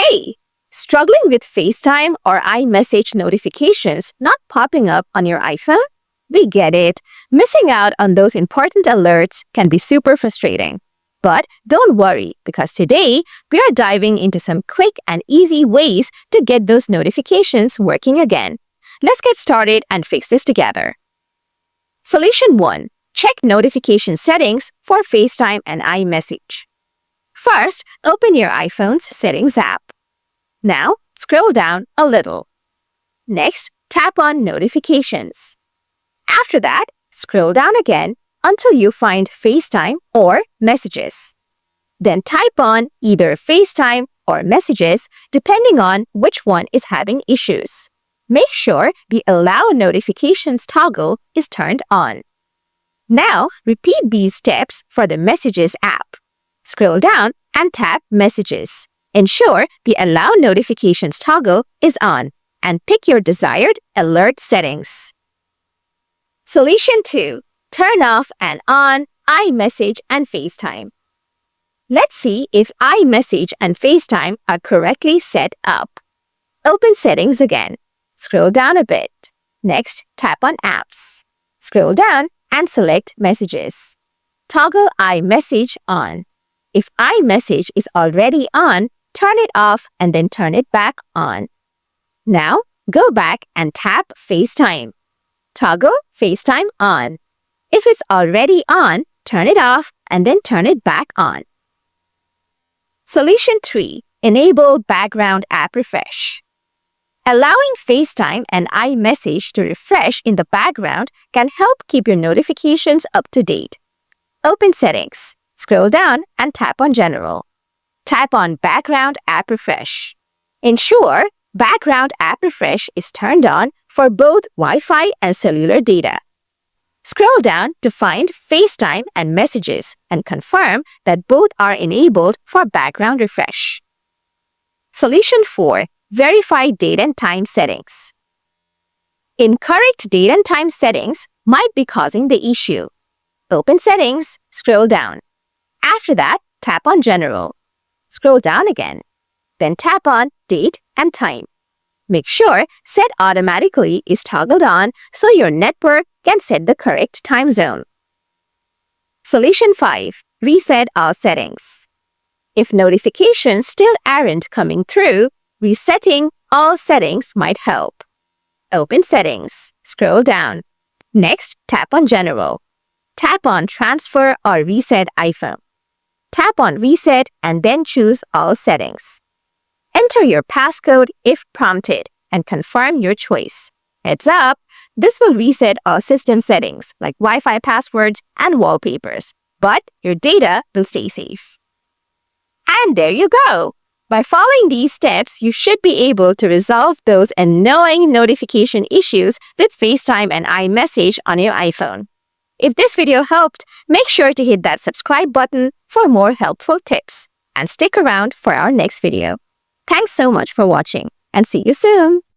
Hey, struggling with FaceTime or iMessage notifications not popping up on your iPhone? We get it. Missing out on those important alerts can be super frustrating. But don't worry, because today we are diving into some quick and easy ways to get those notifications working again. Let's get started and fix this together. Solution 1. Check notification settings for FaceTime and iMessage. First, open your iPhone's Settings app. Now, scroll down a little. Next, tap on Notifications. After that, scroll down again until you find FaceTime or Messages. Then type on either FaceTime or Messages depending on which one is having issues. Make sure the Allow Notifications toggle is turned on. Now, repeat these steps for the Messages app. Scroll down and tap Messages. Ensure the Allow Notifications toggle is on and pick your desired alert settings. Solution 2. Turn off and on iMessage and FaceTime. Let's see if iMessage and FaceTime are correctly set up. Open Settings again. Scroll down a bit. Next, tap on Apps. Scroll down and select Messages. Toggle iMessage on. If iMessage is already on, turn it off and then turn it back on. Now, go back and tap FaceTime. Toggle FaceTime on. If it's already on, turn it off and then turn it back on. Solution 3. Enable Background App Refresh. Allowing FaceTime and iMessage to refresh in the background can help keep your notifications up to date. Open Settings. Scroll down and tap on General. Tap on Background App Refresh. Ensure Background App Refresh is turned on for both Wi-Fi and cellular data. Scroll down to find FaceTime and Messages and confirm that both are enabled for background refresh. Solution 4. Verify date and time settings. Incorrect date and time settings might be causing the issue. Open Settings, scroll down. After that, tap on General. Scroll down again. Then tap on Date and Time. Make sure Set Automatically is toggled on so your network can set the correct time zone. Solution 5. Reset all settings. If notifications still aren't coming through, resetting all settings might help. Open Settings. Scroll down. Next, tap on General. Tap on Transfer or Reset iPhone. Tap on Reset and then choose All Settings. Enter your passcode if prompted and confirm your choice. Heads up, this will reset all system settings like Wi-Fi passwords and wallpapers, but your data will stay safe. And there you go! By following these steps, you should be able to resolve those annoying notification issues with FaceTime and iMessage on your iPhone. If this video helped, make sure to hit that subscribe button for more helpful tips and stick around for our next video. Thanks so much for watching and see you soon!